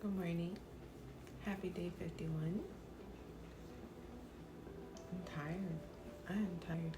Good morning. Happy day 51. I'm tired. I am tired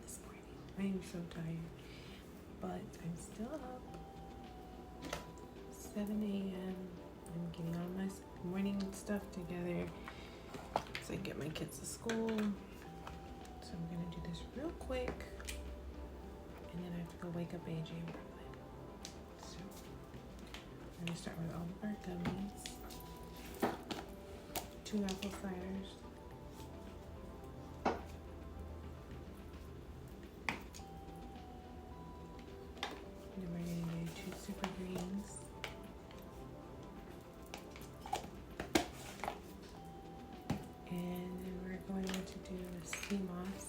this morning. I am so tired. But I'm still up. 7 a.m. I'm getting all my morning stuff together so I can get my kids to school. So I'm going to do this real quick. And then I have to go wake up AJ and Brooklyn. So I'm going to start with all of our gummies. 2 apple ciders. And then we're going to do 2 super greens. And then we're going to do a sea moss.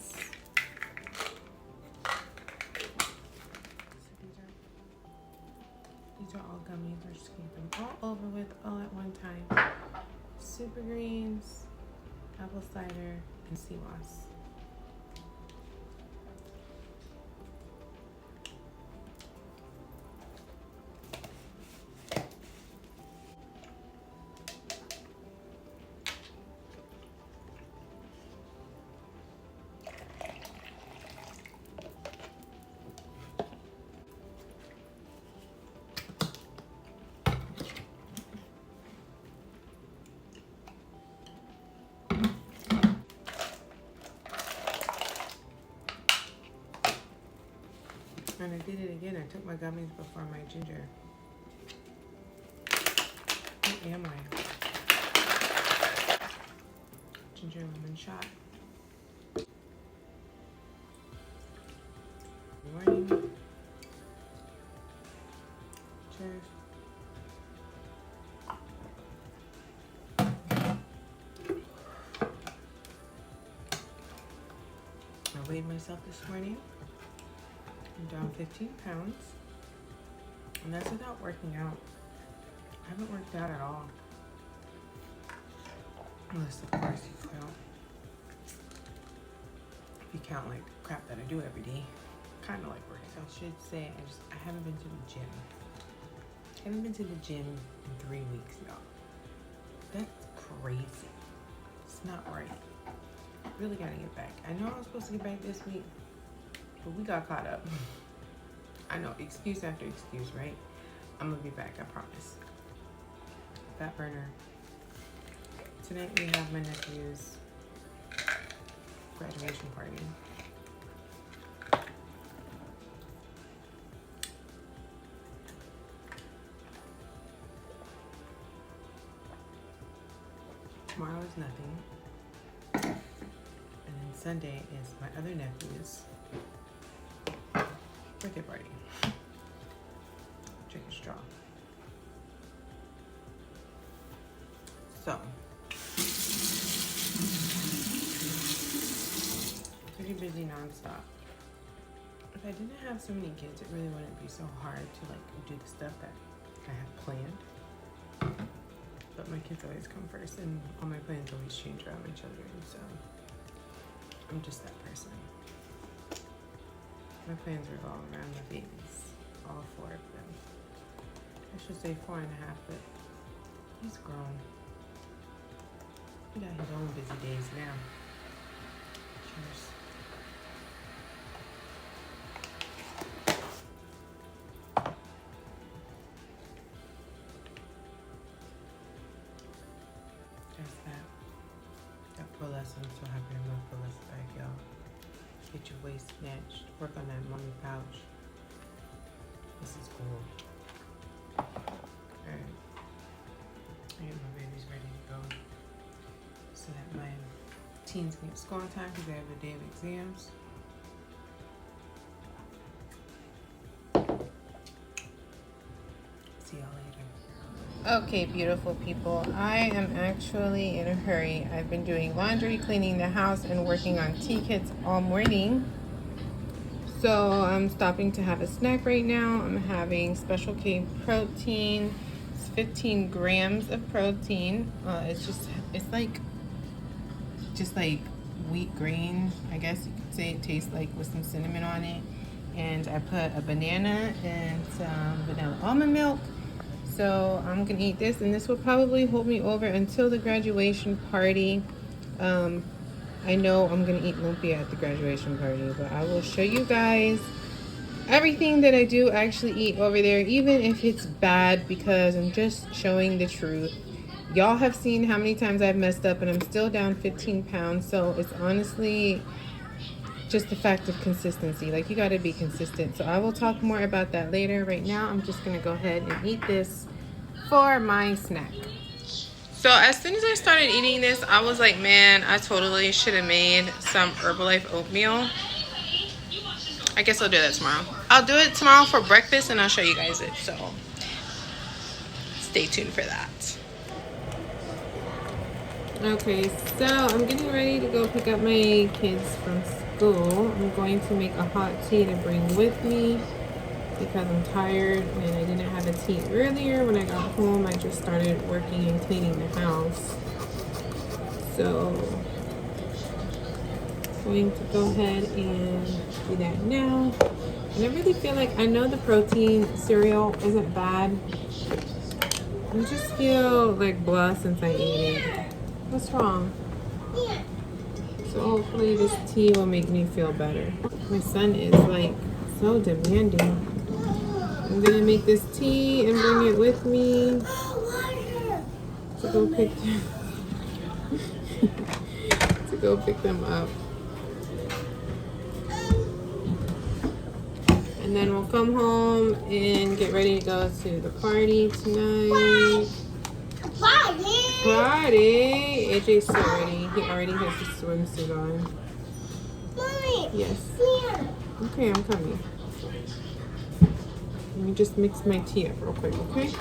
So these are all gummies. We're just going to get them all over with all at one time. Super greens, apple cider, and sea moss. And I did it again. I took my gummies before my ginger. What am I? Ginger lemon shot. Good morning. Cheers. I weighed myself this morning. I'm down 15 pounds, and that's without working out. I haven't worked out at all. Unless, of course, if you count like crap that I do every day. Kind of like working. So I should say I haven't been to the gym. I haven't been to the gym in 3 weeks, y'all. That's crazy. It's not right. Really gotta get back. I know I was supposed to get back this week, but we got caught up. I know, excuse after excuse, right? I'm gonna be back, I promise. Fat burner. Tonight we have my nephew's graduation party. Tomorrow is nothing. And then Sunday is my other nephew's birthday party. Drink a straw. So, pretty busy nonstop. If I didn't have so many kids, it really wouldn't be so hard to like do the stuff that I have planned. But my kids always come first, and all my plans always change around my children, so I'm just that person. My plans revolve around the babies, all 4 of them. I should say 4.5, but he's grown. He got his own busy days now. Cheers. There's that burlesque. I'm so happy I'm not burlesque back, y'all. Get your waist snatched. Work on that mommy pouch. This is cool. Alright. I get my babies ready to go so that my teens can get school on time because they have a day of exams. See y'all later. Okay, beautiful people. I am actually in a hurry. I've been doing laundry, cleaning the house, and working on T-kits all morning. So I'm stopping to have a snack right now. I'm having Special K protein. It's 15 grams of protein. It's like wheat grain, I guess you could say. It tastes like with some cinnamon on it. And I put a banana and some vanilla almond milk. So I'm gonna eat this, and this will probably hold me over until the graduation party. I know I'm gonna eat lumpia at the graduation party, but I will show you guys everything that I do actually eat over there, even if it's bad, because I'm just showing the truth. Y'all have seen how many times I've messed up, and I'm still down 15 pounds. So it's honestly just the fact of consistency. Like, you got to be consistent. So I will talk more about that later. Right now, I'm just going to go ahead and eat this for my snack. So as soon as I started eating this, I was like, man, I totally should have made some Herbalife oatmeal. I guess I'll do that tomorrow. I'll do it tomorrow for breakfast, and I'll show you guys it. So stay tuned for that. Okay, so I'm getting ready to go pick up my kids from school. I'm going to make a hot tea to bring with me because I'm tired and I didn't have a tea earlier. When I got home, I just started working and cleaning the house. So I'm going to go ahead and do that now. And I really feel like, I know the protein cereal isn't bad. I just feel like blah since I ate it. What's wrong? So hopefully this tea will make me feel better. My son is like so demanding. I'm gonna make this tea and bring it with me to go pick them to go pick them up. And then we'll come home and get ready to go to the party tonight. Party! AJ's so ready. He already has his swimsuit on. Mommy! Yes. Here. Okay, I'm coming. Let me just mix my tea up real quick, okay?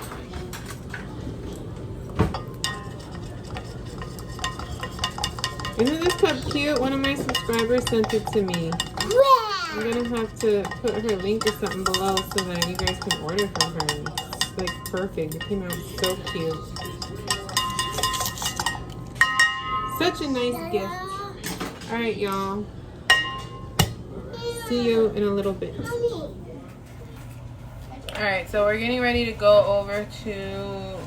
Isn't this cup cute? One of my subscribers sent it to me. I'm gonna have to put her link or something below so that you guys can order from her. It's like perfect. It came out so cute. Such a nice gift. Alright, y'all. See you in a little bit. Alright, so we're getting ready to go over to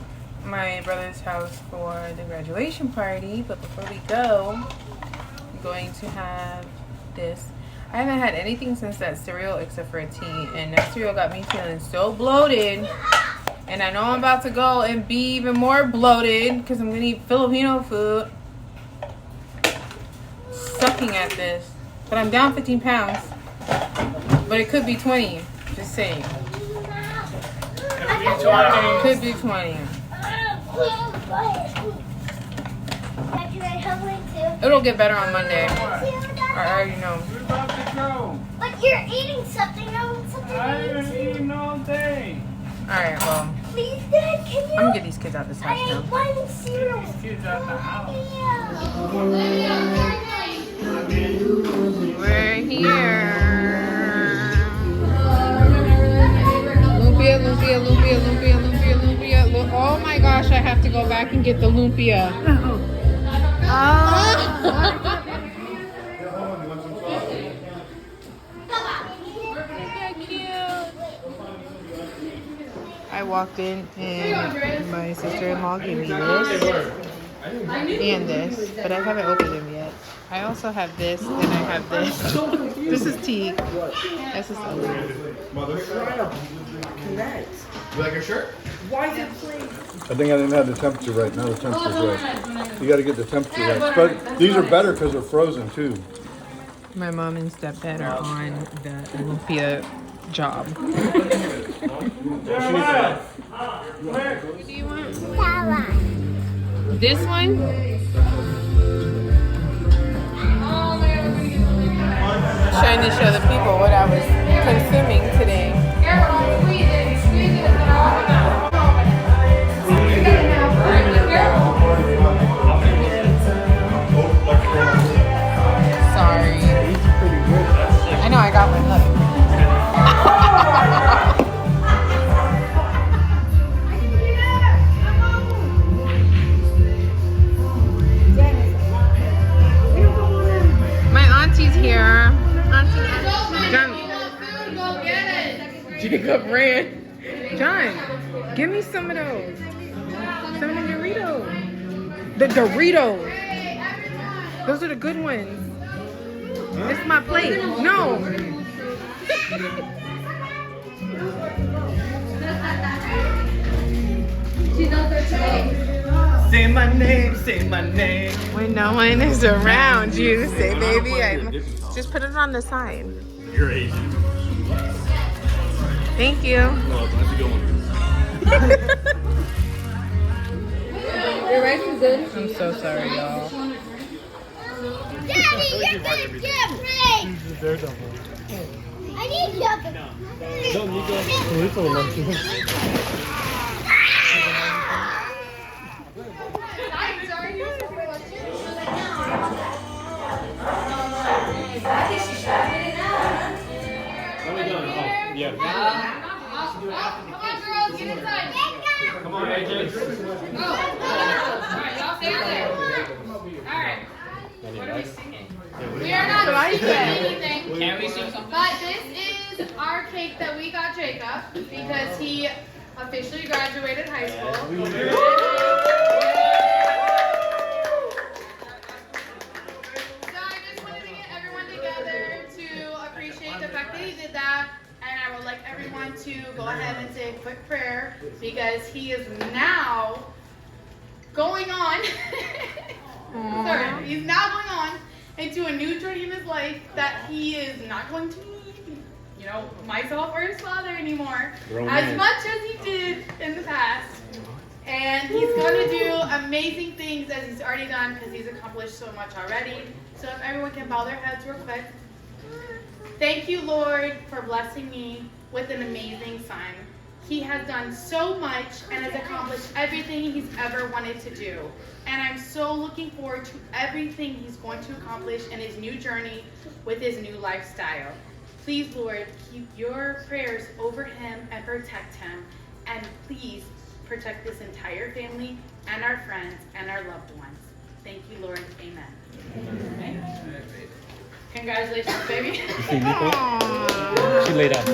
my brother's house for the graduation party. But before we go, I'm going to have this. I haven't had anything since that cereal except for a tea. And that cereal got me feeling so bloated. And I know I'm about to go and be even more bloated because I'm going to eat Filipino food. Sucking at this, but I'm down 15 pounds, but it could be 20, just saying. Could be 20. It'll get better on Monday. I already know. You're about to go. But you're eating something. I want something I haven't eaten all day. Alright, well, please, Dad, can you? I'm gonna get these kids out this house now. I ate one cereal. These kids out the house. We're here. Lumpia, lumpia, lumpia, lumpia, lumpia, lumpia. Oh my gosh, I have to go back and get the lumpia. I walked in and my sister-in-law gave me this and this, but I haven't opened them yet. I also have this and I have this. This is tea. This is onion. You like your shirt? Why is it plain? I think I didn't have the temperature right. Now the temperature's right. You got to get the temperature right. But these are better because they're frozen too. My mom and stepdad are on the lumpia job. What do you want? This one? Trying to show the people what I was consuming today. Sorry. I know I got one. Look. My auntie's here. John. Jacob ran. John. Give me some of those. Some of the Doritos. The Doritos. Those are the good ones. It's my plate. No. Say my name, say my name. When no one is around you, say baby. Just put it on the side. You're Asian. Thank you. Well, that's a good one. Your rice is good. I'm so sorry, y'all. Daddy, you're gonna get free. I need you. Yeah. Come on, girls, get inside. Come on, AJ. Alright, y'all stay there. Alright. What are we singing? We are not singing anything. Can we sing something? But this is our cake that we got Jacob because he officially graduated high school. So I just wanted to get everyone together to appreciate the fact that he did that. And I would like everyone to go ahead and say a quick prayer because he is now going on. Sorry, he's now going on into a new journey in his life that he is not going to need, myself or his father anymore, as much as he did in the past. And he's going to do amazing things as he's already done because he's accomplished so much already. So if everyone can bow their heads real quick. Thank you, Lord, for blessing me with an amazing son. He has done so much and has accomplished everything he's ever wanted to do. And I'm so looking forward to everything he's going to accomplish in his new journey with his new lifestyle. Please, Lord, keep your prayers over him and protect him. And please protect this entire family and our friends and our loved ones. Thank you, Lord. Amen. Congratulations, baby. She laid out.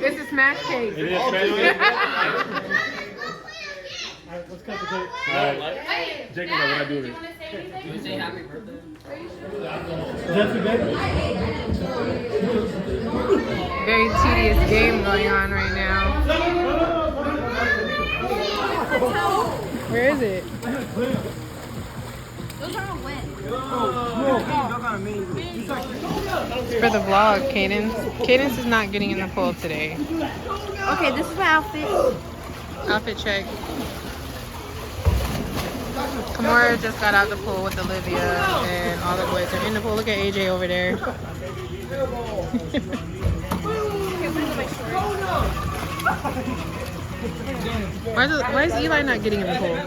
It's a smash cake. It is smash cake? Let's cut the cake. Hey, Jacob, what I do do with you it? want to say anything? You say happy birthday? Very tedious game going on right now. Where is it? Those are a win. It's for the vlog, Cadence. Cadence is not getting in the pool today. Okay, this is my outfit. Outfit check. Kamora just got out the pool with Olivia and all the boys are in the pool. Look at AJ over there. Why is Eli not getting in the pool?